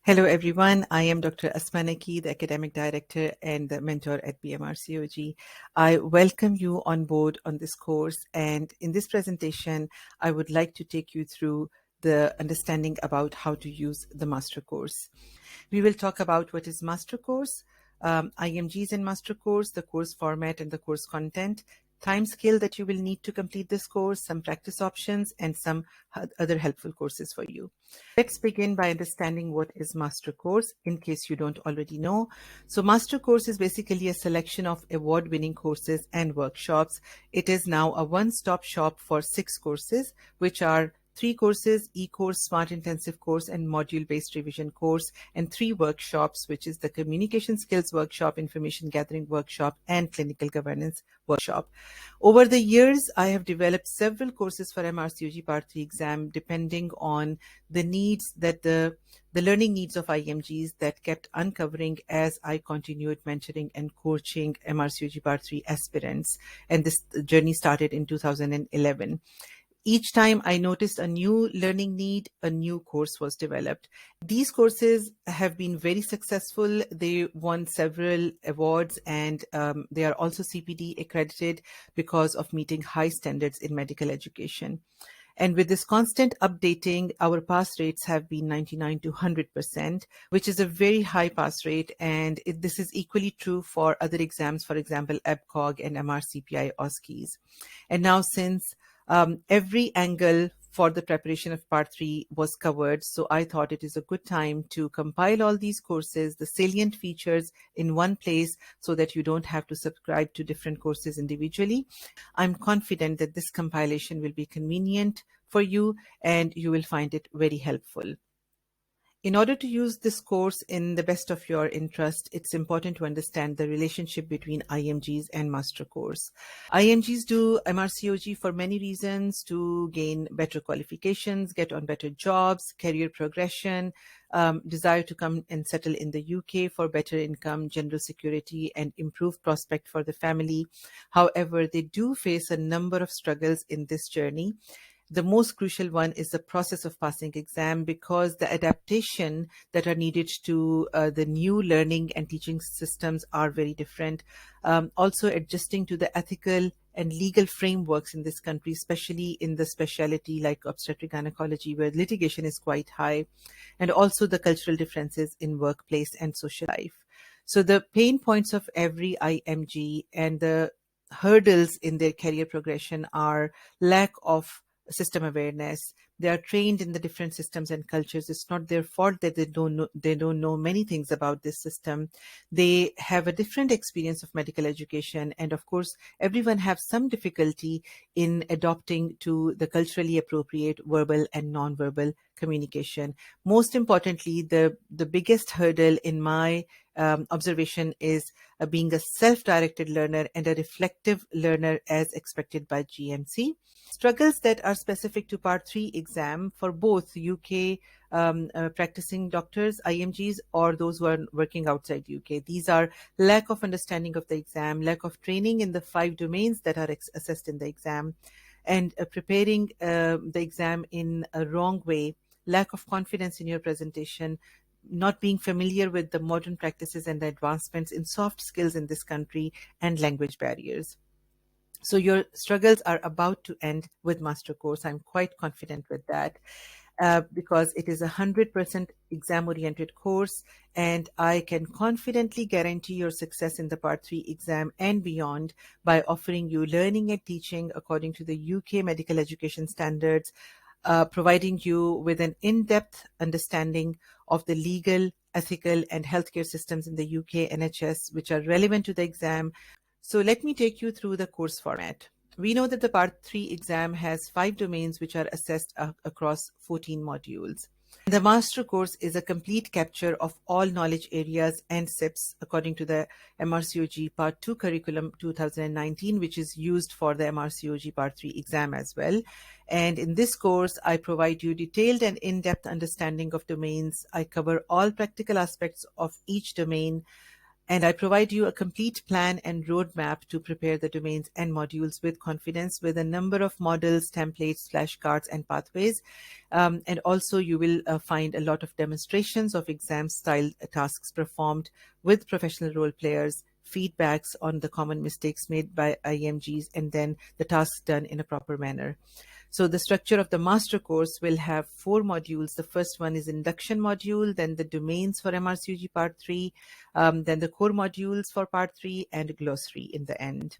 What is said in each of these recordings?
Hello, everyone. I am Dr. Asmanaki, the Academic Director and the mentor at MRCOG. I welcome you on board on this course. And in this presentation, I would like to take you through the understanding about how to use the master course. We will talk about what is master course, IMGs in master course, the course format and the course content, time scale that you will need to complete this course, some practice options, and some other helpful courses for you. Let's begin by understanding what is master course in case you don't already know. So master course is basically a selection of award-winning courses and workshops. It is now a one-stop shop for 6 courses, which are 3 courses, e-course, smart intensive course, and module-based revision course, and 3 workshops, which is the communication skills workshop, information gathering workshop, and clinical governance workshop. Over the years, I have developed several courses for MRCOG Part 3 exam, depending on the needs that the learning needs of IMGs that kept uncovering as I continued mentoring and coaching MRCOG Part 3 aspirants. And this journey started in 2011. Each time I noticed a new learning need, a new course was developed. These courses have been very successful. They won several awards, and they are also CPD accredited because of meeting high standards in medical education. And with this constant updating, our pass rates have been 99 to 100%, which is a very high pass rate. And this is equally true for other exams, for example, MRCOG and MRCPI OSCEs. And now since every angle for the preparation of Part 3 was covered, so I thought it is a good time to compile all these courses, the salient features in one place so that you don't have to subscribe to different courses individually. I'm confident that this compilation will be convenient for you and you will find it very helpful. In order to use this course in the best of your interest, it's important to understand the relationship between IMGs and master course. IMGs do MRCOG for many reasons: to gain better qualifications, get on better jobs, career progression, desire to come and settle in the UK for better income, general security, and improved prospect for the family. However, they do face a number of struggles in this journey. The most crucial one is the process of passing exam, because the adaptation that are needed to the new learning and teaching systems are very different. Also adjusting to the ethical and legal frameworks in this country, especially in the specialty like obstetric gynecology, where litigation is quite high, and also the cultural differences in workplace and social life. So the pain points of every IMG and the hurdles in their career progression are lack of system awareness. They are trained in the different systems and cultures. It's not their fault that they don't know many things about this system. They have a different experience of medical education, and of course everyone has some difficulty in adopting to the culturally appropriate verbal and non-verbal communication. Most importantly, the biggest hurdle in my observation is being a self-directed learner and a reflective learner as expected by GMC. Struggles that are specific to Part 3 exam for both UK practicing doctors, IMGs, or those who are working outside UK. These are lack of understanding of the exam, lack of training in the 5 domains that are assessed in the exam, and preparing the exam in a wrong way, lack of confidence in your presentation, not being familiar with the modern practices and the advancements in soft skills in this country, and language barriers. So your struggles are about to end with master course. I'm quite confident with that because it is a 100% exam-oriented course, and I can confidently guarantee your success in the Part 3 exam and beyond by offering you learning and teaching according to the UK medical education standards, providing you with an in-depth understanding of the legal, ethical, and healthcare systems in the UK NHS, which are relevant to the exam. So let me take you through the course format. We know that the Part 3 exam has 5 domains which are assessed across 14 modules. The master course is a complete capture of all knowledge areas and SIPs according to the MRCOG Part 2 curriculum 2019, which is used for the MRCOG Part 3 exam as well. And in this course, I provide you detailed and in-depth understanding of domains. I cover all practical aspects of each domain. And I provide you a complete plan and roadmap to prepare the domains and modules with confidence, with a number of models, templates, flashcards, and pathways. And also, you will find a lot of demonstrations of exam-style tasks performed with professional role players, feedbacks on the common mistakes made by IMGs, and then the tasks done in a proper manner. So the structure of the master course will have 4 modules. The first one is induction module, then the domains for MRCOG part 3, then the core modules for part 3, and glossary in the end.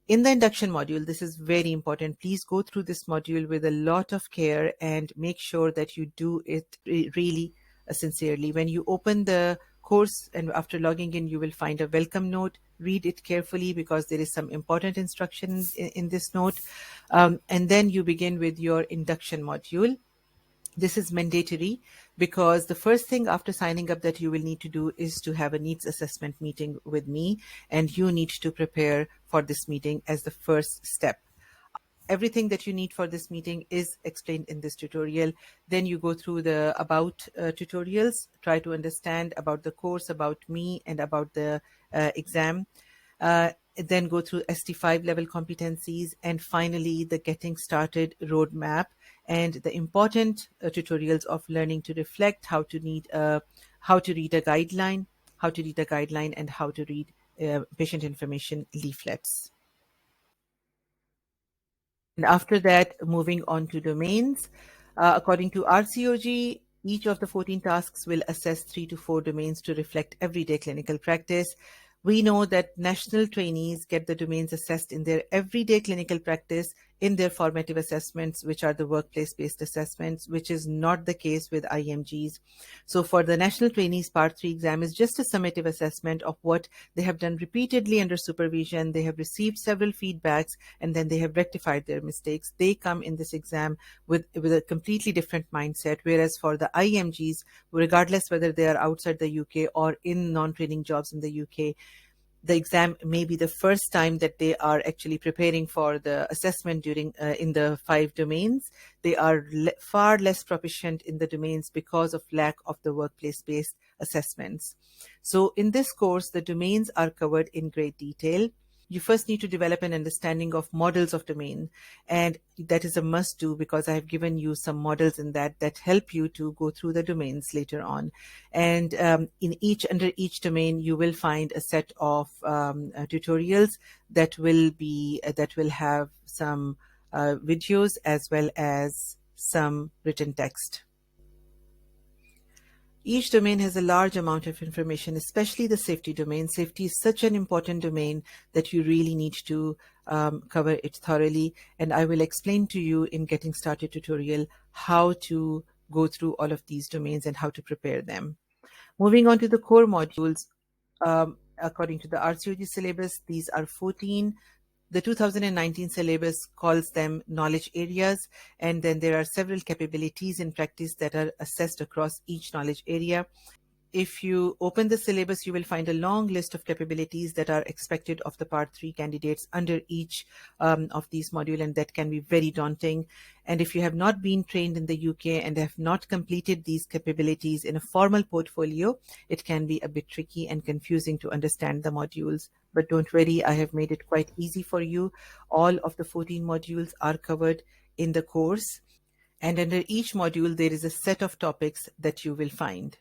In the induction module, this is very important. Please go through this module with a lot of care and make sure that you do it really sincerely. When you open the course and after logging in, you will find a welcome note. Read it carefully because there is some important instructions in this note. And then you begin with your induction module. This is mandatory because the first thing after signing up that you will need to do is to have a needs assessment meeting with me, and you need to prepare for this meeting as the first step. Everything that you need for this meeting is explained in this tutorial. Then you go through the about tutorials, try to understand about the course, about me, and about the exam. Then go through ST5 level competencies, and finally the getting started roadmap and the important tutorials of learning to reflect, how to read a guideline, and how to read patient information leaflets. And after that, moving on to domains. According to RCOG, each of the 14 tasks will assess 3 to 4 domains to reflect everyday clinical practice. We know that national trainees get the domains assessed in their everyday clinical practice in their formative assessments, which are the workplace-based assessments, which is not the case with IMGs. So for the national trainees, Part 3 exam is just a summative assessment of what they have done repeatedly under supervision. They have received several feedbacks, and then they have rectified their mistakes. They come in this exam with a completely different mindset, whereas for the IMGs, regardless whether they are outside the UK or in non-training jobs in the UK, the exam may be the first time that they are actually preparing for the assessment during in the 5 domains. They are far less proficient in the domains because of lack of the workplace-based assessments. So in this course, the domains are covered in great detail. You first need to develop an understanding of models of domain, and that is a must do because I have given you some models in that help you to go through the domains later on. And under each domain, you will find a set of tutorials that will have some videos as well as some written text. Each domain has a large amount of information, especially the safety domain. Safety is such an important domain that you really need to cover it thoroughly. And I will explain to you in Getting Started tutorial how to go through all of these domains and how to prepare them. Moving on to the core modules, according to the RCOG syllabus, these are 14. The 2019 syllabus calls them knowledge areas, and then there are several capabilities in practice that are assessed across each knowledge area. If you open the syllabus, you will find a long list of capabilities that are expected of the Part 3 candidates under each of these modules, and that can be very daunting. And if you have not been trained in the UK and have not completed these capabilities in a formal portfolio, it can be a bit tricky and confusing to understand the modules. But don't worry, I have made it quite easy for you. All of the 14 modules are covered in the course, and under each module, there is a set of topics that you will find.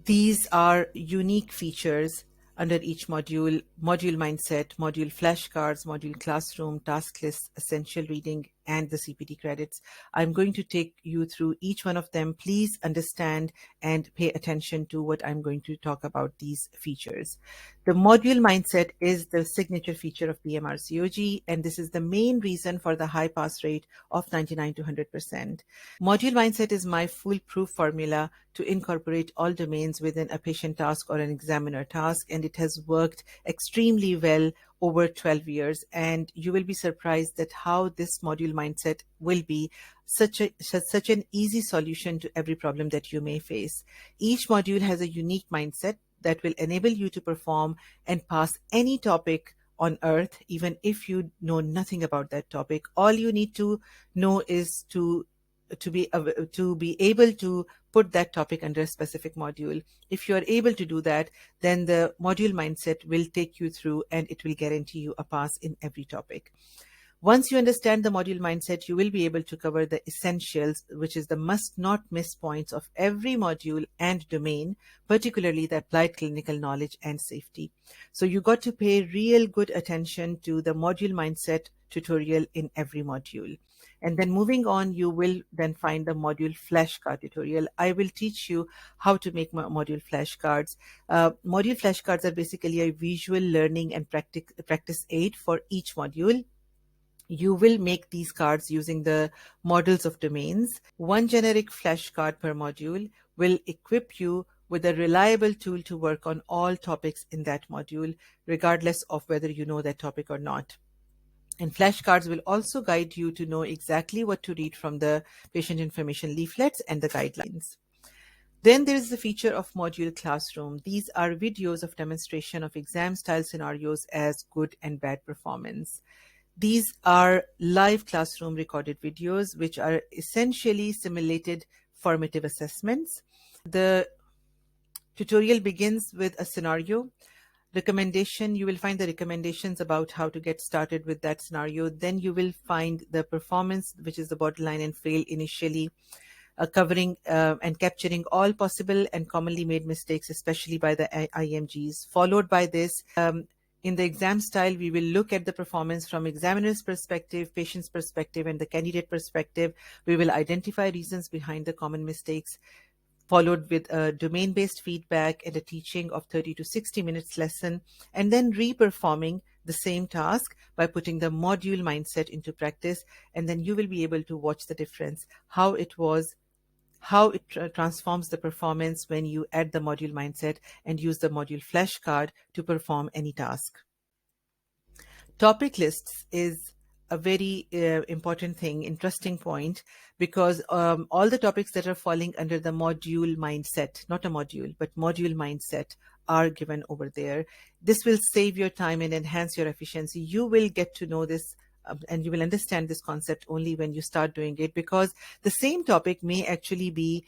These are unique features under each module: module mindset, module flashcards, module classroom, task lists, essential reading, and the CPT credits. I'm going to take you through each one of them. Please understand and pay attention to what I'm going to talk about these features. The module mindset is the signature feature of PMRCOG, and this is the main reason for the high pass rate of 99 to 100%. Module mindset is my foolproof formula to incorporate all domains within a patient task or an examiner task, and it has worked extremely well over 12 years. And you will be surprised at how this module mindset will be such an easy solution to every problem that you may face. Each module has a unique mindset that will enable you to perform and pass any topic on earth, even if you know nothing about that topic. All you need to know is to to be able to put that topic under a specific module. If you are able to do that, then the module mindset will take you through and it will guarantee you a pass in every topic. Once you understand the module mindset, you will be able to cover the essentials, which is the must not miss points of every module and domain, particularly the applied clinical knowledge and safety. So you got to pay real good attention to the module mindset tutorial in every module. And then moving on, you will then find the module flashcard tutorial. I will teach you how to make module flashcards. Module flashcards are basically a visual learning and practice aid for each module. You will make these cards using the models of domains. One generic flashcard per module will equip you with a reliable tool to work on all topics in that module, regardless of whether you know that topic or not. And flashcards will also guide you to know exactly what to read from the patient information leaflets and the guidelines. Then there is the feature of module classroom. These are videos of demonstration of exam style scenarios as good and bad performance. These are live classroom recorded videos, which are essentially simulated formative assessments. The tutorial begins with a scenario. Recommendation, you will find the recommendations about how to get started with that scenario. Then you will find the performance, which is the borderline and fail initially, covering and capturing all possible and commonly made mistakes, especially by the IMGs. Followed by this, in the exam style, we will look at the performance from examiner's perspective, patient's perspective, and the candidate perspective. We will identify reasons behind the common mistakes, followed with a domain-based feedback and a teaching of 30 to 60 minutes lesson, and then re-performing the same task by putting the module mindset into practice. And then you will be able to watch the difference, how it transforms the performance when you add the module mindset and use the module flashcard to perform any task. Topic lists is a very important thing, interesting point, because all the topics that are falling under the module mindset, not a module, but module mindset, are given over there. This will save your time and enhance your efficiency. You will get to know this and you will understand this concept only when you start doing it, because the same topic may actually be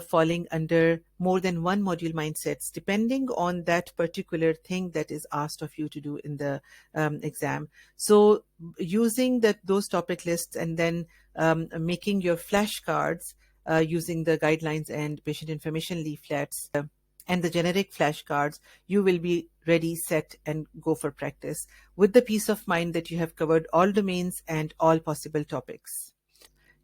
falling under more than one module mindsets, depending on that particular thing that is asked of you to do in the exam. So using those topic lists and then making your flashcards using the guidelines and patient information leaflets and the generic flashcards, you will be ready, set, and go for practice with the peace of mind that you have covered all domains and all possible topics.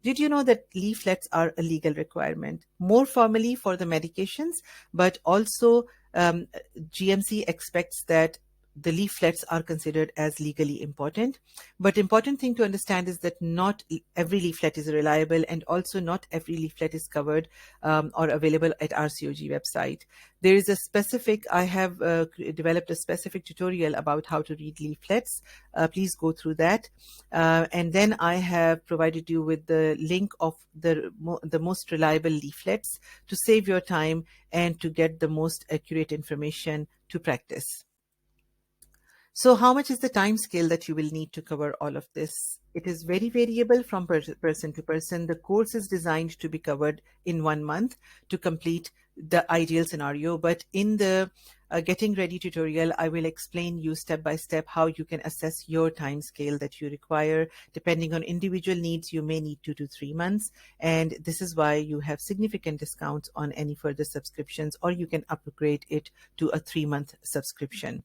Did you know that leaflets are a legal requirement, more formally for the medications, but also GMC expects that the leaflets are considered as legally important. But important thing to understand is that not every leaflet is reliable, and also not every leaflet is covered or available at MRCOG website. There is a specific, I have developed a specific tutorial about how to read leaflets. Please go through that. And then I have provided you with the link of the most reliable leaflets to save your time and to get the most accurate information to practice. So how much is the time scale that you will need to cover all of this? It is very variable from person to person. The course is designed to be covered in 1 month to complete the ideal scenario. But in the Getting Ready tutorial, I will explain you step by step how you can assess your time scale that you require. Depending on individual needs, you may need 2 to 3 months. And this is why you have significant discounts on any further subscriptions, or you can upgrade it to a 3-month subscription.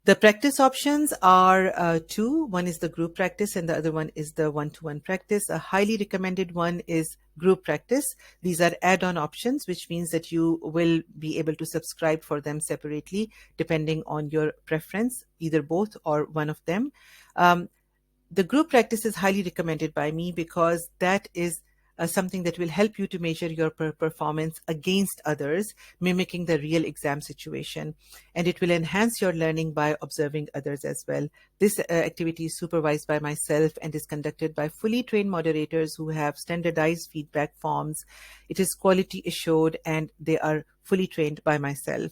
The practice options are two. One is the group practice and the other one is the one-to-one practice. A highly recommended one is group practice. These are add-on options, which means that you will be able to subscribe for them separately, depending on your preference, either both or one of them. The group practice is highly recommended by me because that is something that will help you to measure your performance against others, mimicking the real exam situation. And it will enhance your learning by observing others as well. This activity is supervised by myself and is conducted by fully trained moderators who have standardized feedback forms. It is quality assured and they are fully trained by myself.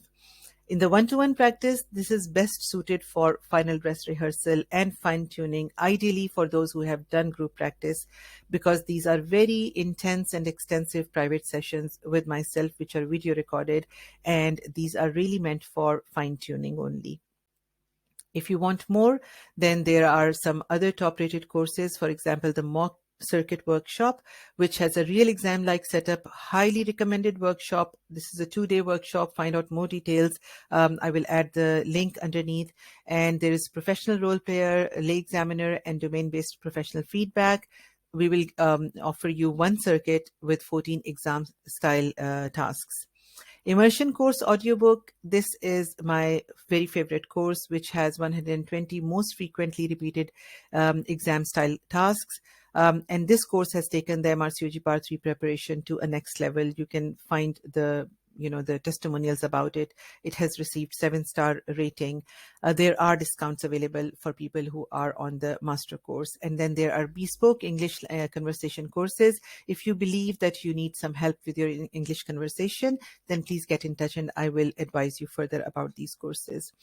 In the one-to-one practice, this is best suited for final dress rehearsal and fine-tuning, ideally for those who have done group practice, because these are very intense and extensive private sessions with myself, which are video recorded, and these are really meant for fine-tuning only. If you want more, then there are some other top-rated courses, for example, the mock circuit workshop, which has a real exam-like setup, highly recommended workshop. This is a 2-day workshop. Find out more details. I will add the link underneath. And there is professional role player, lay examiner, and domain-based professional feedback. We will offer you one circuit with 14 exam-style tasks. Immersion course audiobook. This is my very favorite course, which has 120 most frequently repeated exam style tasks. And this course has taken the MRCOG Part 3 preparation to a next level. You can find the testimonials about it. It has received 7-star rating. There are discounts available for people who are on the master course. And then there are bespoke English conversation courses. If you believe that you need some help with your English conversation, then please get in touch and I will advise you further about these courses.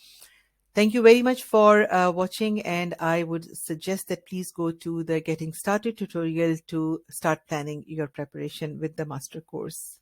Thank you very much for watching, and I would suggest that please go to the Getting Started tutorial to start planning your preparation with the master course.